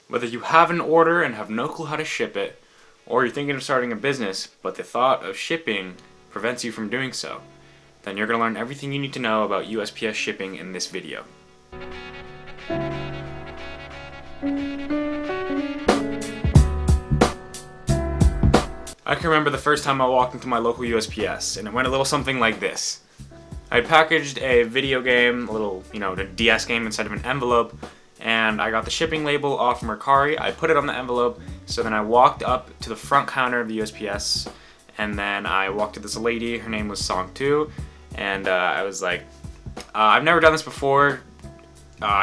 Whether you have an order and have no clue how to ship it, or you're thinking of starting a business, but the thought of shipping prevents you from doing so, then you're going to learn everything you need to know about USPS shipping in this video. I can remember the first time I walked into my local USPS, and it went a little something like this. I had packaged a video game, a little, the DS game inside of an envelope, and I got the shipping label off Mercari. I put it on the envelope, so then I walked up to the front counter of the USPS, and then I walked to this lady. Her name was Song 2, and I was like, I've never done this before.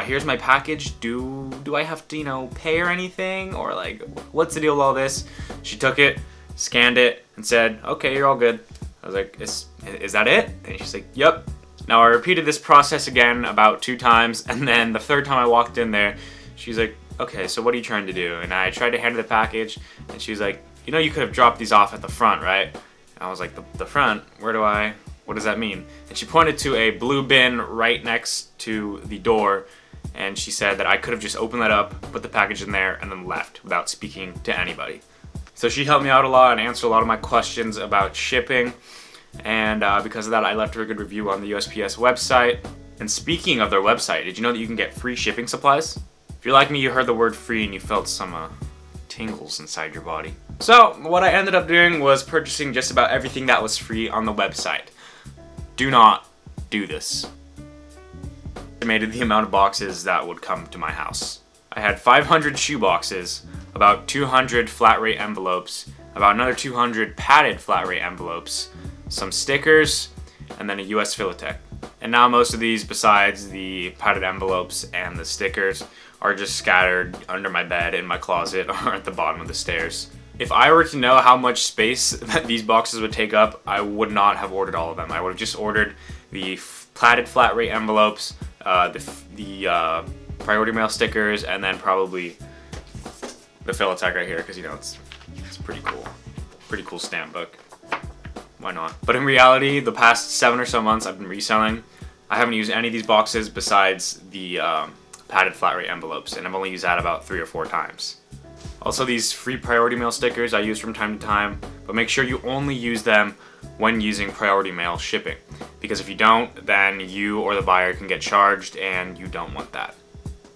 Here's my package. Do I have to, pay or anything? Or like, what's the deal with all this? She took it, scanned it, and said, okay, you're all good. I was like, is that it? And she's like, yep. Now I repeated this process again about 2 times, and then the third time I walked in there, she's like, okay, so what are you trying to do? And I tried to hand her the package, and she was like, you could have dropped these off at the front, right? And I was like, the front? What does that mean? And she pointed to a blue bin right next to the door, and she said that I could have just opened that up, put the package in there, and then left without speaking to anybody. So she helped me out a lot and answered a lot of my questions about shipping, and because of that I left her a good review on the USPS website. And speaking of their website, did you know that you can get free shipping supplies? If you're like me, you heard the word free and you felt some tingles inside your body. So what I ended up doing was purchasing just about everything that was free on the website. Do not do this. I estimated the amount of boxes that would come to my house. I had 500 shoe boxes, about 200 flat rate envelopes, about another 200 padded flat rate envelopes, some stickers, and then a US Filatech. And now most of these, besides the padded envelopes and the stickers, are just scattered under my bed, in my closet, or at the bottom of the stairs. If I were to know how much space that these boxes would take up, I would not have ordered all of them. I would have just ordered the padded flat rate envelopes, the priority mail stickers, and then probably the Filatech right here, because it's pretty cool. Pretty cool stamp book. Why not? But in reality, the past 7 or so months I've been reselling. I haven't used any of these boxes besides the padded flat rate envelopes, and I've only used that about 3 or 4 times. Also, these free priority mail stickers I use from time to time, but make sure you only use them when using priority mail shipping, because if you don't, then you or the buyer can get charged, and you don't want that.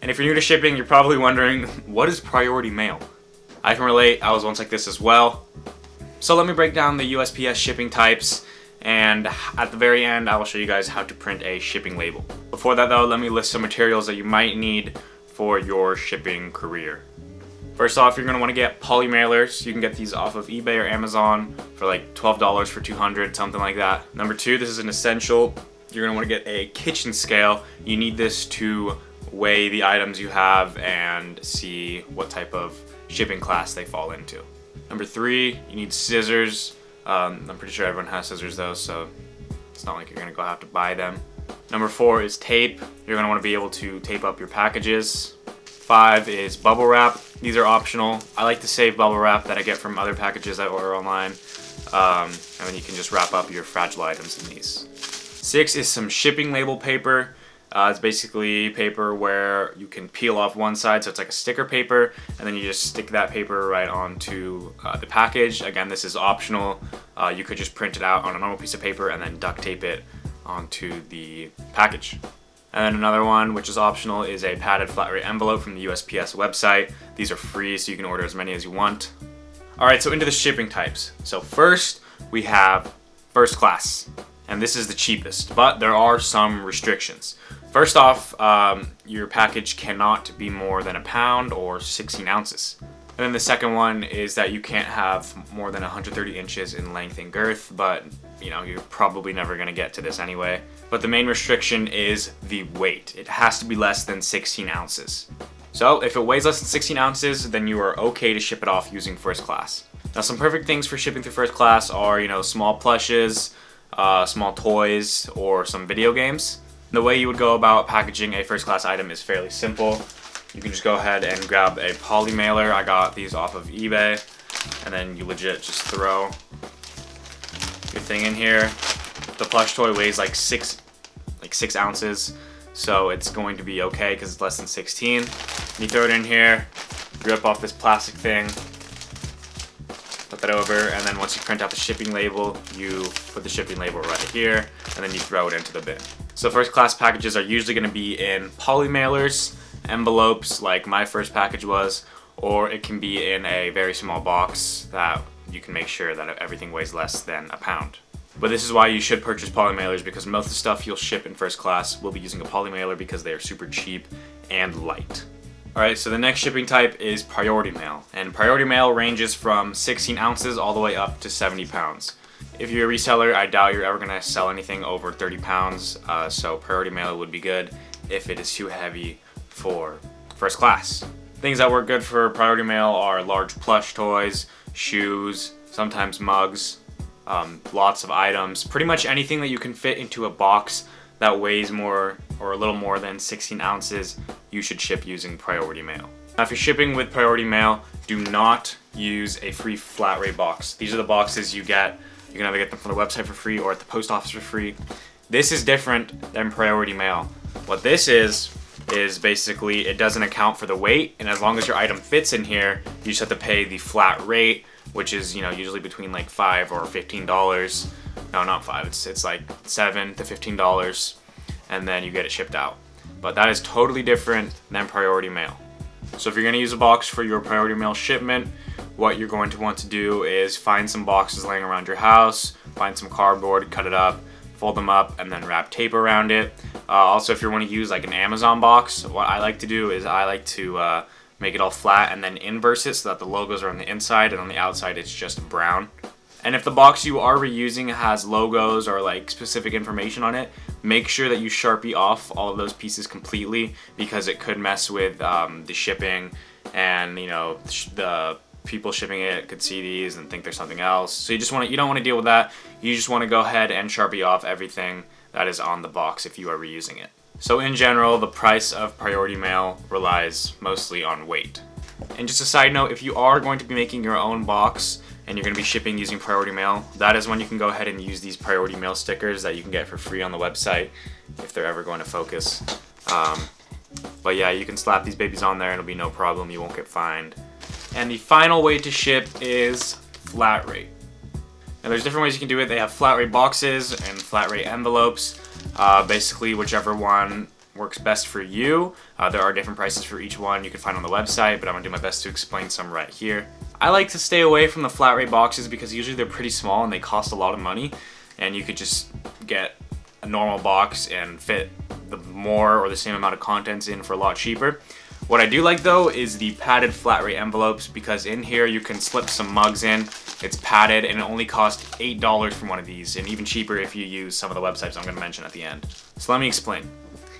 And if you're new to shipping, you're probably wondering, what is priority mail? I can relate, I was once like this as well. So let me break down the USPS shipping types, and at the very end I will show you guys how to print a shipping label. Before that though, let me list some materials that you might need for your shipping career. First off, you're going to want to get poly mailers. You can get these off of eBay or Amazon for like $12 for 200, something like that. Number 2, this is an essential. You're going to want to get a kitchen scale. You need this to weigh the items you have and see what type of shipping class they fall into. Number 3, you need scissors. I'm pretty sure everyone has scissors though, so it's not like you're gonna have to buy them. Number 4 is tape. You're gonna want to be able to tape up your packages. 5 is bubble wrap. These are optional. I like to save bubble wrap that I get from other packages I order online, and then you can just wrap up your fragile items in these. 6 is some shipping label paper. It's basically paper where you can peel off one side, so it's like a sticker paper, and then you just stick that paper right onto the package. Again, this is optional. You could just print it out on a normal piece of paper and then duct tape it onto the package. And then another one, which is optional, is a padded flat rate envelope from the USPS website. These are free, so you can order as many as you want. Alright, so into the shipping types. So first, we have first class. And this is the cheapest, but there are some restrictions. First off, your package cannot be more than a pound or 16 ounces. And then the second one is that you can't have more than 130 inches in length and girth, but you're probably never gonna get to this anyway. But the main restriction is the weight. It has to be less than 16 ounces. So if it weighs less than 16 ounces, then you are okay to ship it off using first class. Now some perfect things for shipping through first class are, small plushes, small toys, or some video games. The way you would go about packaging a first class item is fairly simple. You can just go ahead and grab a poly mailer. I got these off of eBay, and then you legit just throw your thing in here. The plush toy weighs like 6 ounces, so it's going to be okay because it's less than 16. You throw it in here, rip off this plastic thing, flip it over, and then once you print out the shipping label, you put the shipping label right here, and then you throw it into the bin. So first class packages are usually going to be in poly mailers, envelopes like my first package was, or it can be in a very small box that you can make sure that everything weighs less than a pound. But this is why you should purchase poly mailers, because most of the stuff you'll ship in first class will be using a poly mailer because they are super cheap and light. Alright, so the next shipping type is priority mail, and priority mail ranges from 16 ounces all the way up to 70 pounds. If you're a reseller, I doubt you're ever going to sell anything over 30 pounds, so priority mail would be good if it is too heavy for first class. Things that work good for priority mail are large plush toys, shoes, sometimes mugs, lots of items, pretty much anything that you can fit into a box that weighs more or a little more than 16 ounces, you should ship using priority mail. Now, if you're shipping with priority mail, do not use a free flat rate box. These are the boxes you get. You can either get them from the website for free or at the post office for free. This is different than priority mail. What this is basically it doesn't account for the weight, and as long as your item fits in here, you just have to pay the flat rate, which is, you know, usually between like $5 or $15. No, not $5. It's like $7 to $15, and then you get it shipped out. But that is totally different than priority mail. So if you're going to use a box for your priority mail shipment, what you're going to want to do is find some boxes laying around your house, find some cardboard, cut it up, fold them up, and then wrap tape around it. Also, if you want to use like an Amazon box, what I like to do is I like to make it all flat and then inverse it so that the logos are on the inside and on the outside it's just brown. And if the box you are reusing has logos or like specific information on it, make sure that you Sharpie off all of those pieces completely, because it could mess with the shipping, and you know, the people shipping it could see these and think there's something else. So you don't want to deal with that. You just want to go ahead and Sharpie off everything that is on the box if you are reusing it. So in general, the price of priority mail relies mostly on weight. And just a side note, if you are going to be making your own box and you're going to be shipping using priority mail, that is when you can go ahead and use these priority mail stickers that you can get for free on the website if they're ever going to focus. But yeah, you can slap these babies on there and it'll be no problem. You won't get fined. And the final way to ship is flat rate. Now there's different ways you can do it. They have flat rate boxes and flat rate envelopes. Basically, whichever one works best for you. There are different prices for each one you can find on the website, but I'm going to do my best to explain some right here. I like to stay away from the flat rate boxes because usually they're pretty small and they cost a lot of money, and you could just get a normal box and fit the more or the same amount of contents in for a lot cheaper. What I do like though is the padded flat rate envelopes, because in here you can slip some mugs in. It's padded and it only costs $8 for one of these, and even cheaper if you use some of the websites I'm going to mention at the end. So let me explain.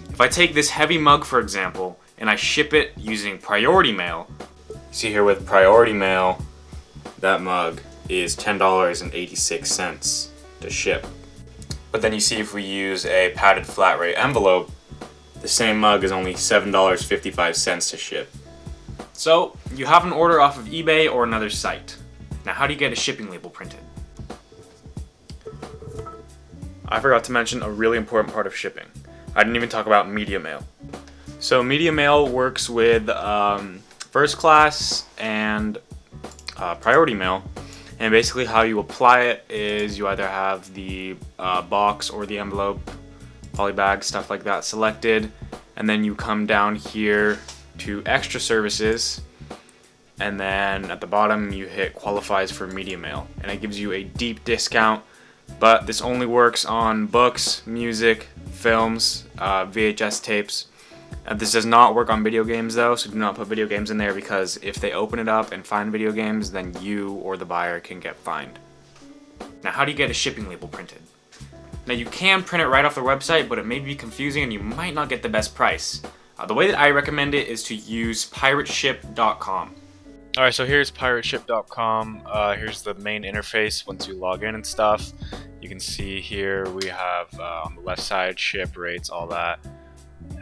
If I take this heavy mug, for example, and I ship it using priority mail, you see here with priority mail, that mug is $10.86 to ship. But then you see if we use a padded flat rate envelope, the same mug is only $7.55 to ship. So you have an order off of eBay or another site. Now how do you get a shipping label printed? I forgot to mention a really important part of shipping. I didn't even talk about media mail. So media mail works with first class and priority mail. And basically how you apply it is you either have the box or the envelope, poly bag, stuff like that selected, and then you come down here to extra services, and then at the bottom you hit qualifies for media mail, and it gives you a deep discount. But this only works on books, music, films, VHS tapes. This does not work on video games though, so do not put video games in there, because if they open it up and find video games, then you or the buyer can get fined. Now how do you get a shipping label printed? Now you can print it right off their website, but it may be confusing and you might not get the best price. The way that I recommend it is to use pirateship.com. Alright, so here's pirateship.com. Here's the main interface once you log in and stuff. You can see here we have on the left side ship rates, all that.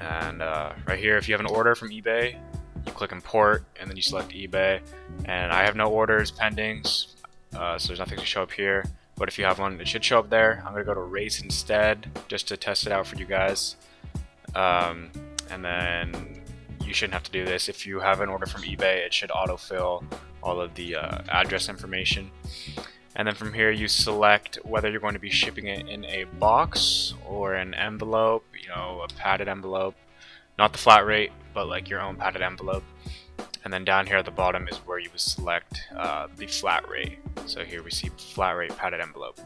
And right here, if you have an order from eBay, you click import and then you select eBay. And I have no orders pending, so there's nothing to show up here. But if you have one, it should show up there. I'm going to go to rates instead just to test it out for you guys. And then you shouldn't have to do this. If you have an order from eBay, it should autofill all of the address information. And then from here you select whether you're going to be shipping it in a box or an envelope, you know, a padded envelope. Not the flat rate, but like your own padded envelope. And then down here at the bottom is where you would select the flat rate. So here we see flat rate padded envelope.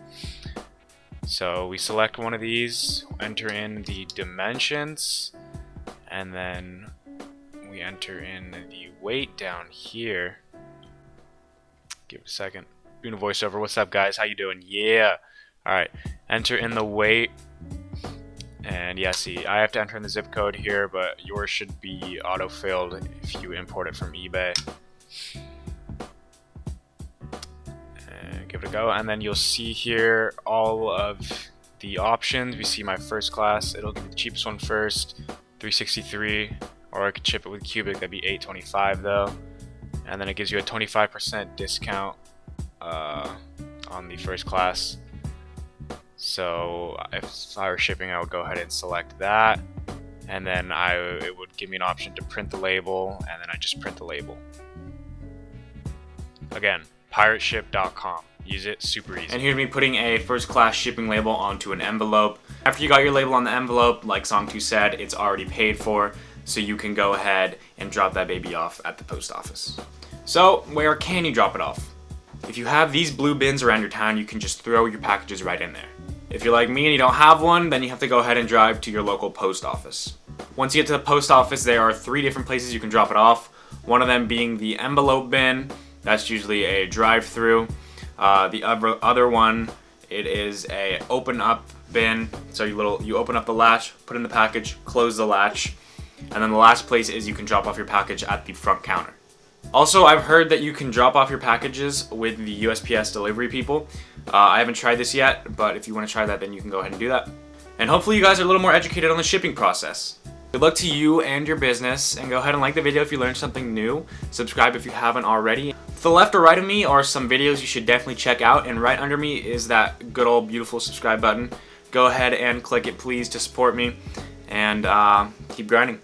So we select one of these, enter in the dimensions, and then we enter in the weight down here. Give it a second. Doing a voiceover. What's up, guys? How you doing? Yeah. All right. Enter in the weight, and yeah, see, I have to enter in the zip code here, but yours should be autofilled if you import it from eBay. And give it a go, and then you'll see here all of the options. We see my first class. It'll give me the cheapest one first, $363, or I could ship it with cubic. That'd be $825 though, and then it gives you a 25% discount on the first class. So if I were shipping, I would go ahead and select that, and then it would give me an option to print the label, and then I just print the label. Again, pirateship.com. Use it, super easy. And here's me putting a first class shipping label onto an envelope. After you got your label on the envelope, like Song 2 said, it's already paid for, so you can go ahead and drop that baby off at the post office. So where can you drop it off? If you have these blue bins around your town, you can just throw your packages right in there. If you're like me and you don't have one, then you have to go ahead and drive to your local post office. Once you get to the post office, there are 3 different places you can drop it off. One of them being the envelope bin. That's usually a drive-through. The other one, it is a open up bin. So you open up the latch, put in the package, close the latch. And then the last place is you can drop off your package at the front counter. Also, I've heard that you can drop off your packages with the USPS delivery people. I haven't tried this yet, but if you want to try that, then you can go ahead and do that. And hopefully you guys are a little more educated on the shipping process. Good luck to you and your business, and go ahead and like the video if you learned something new. Subscribe if you haven't already. To the left or right of me are some videos you should definitely check out, and right under me is that good old beautiful subscribe button. Go ahead and click it, please, to support me, and keep grinding.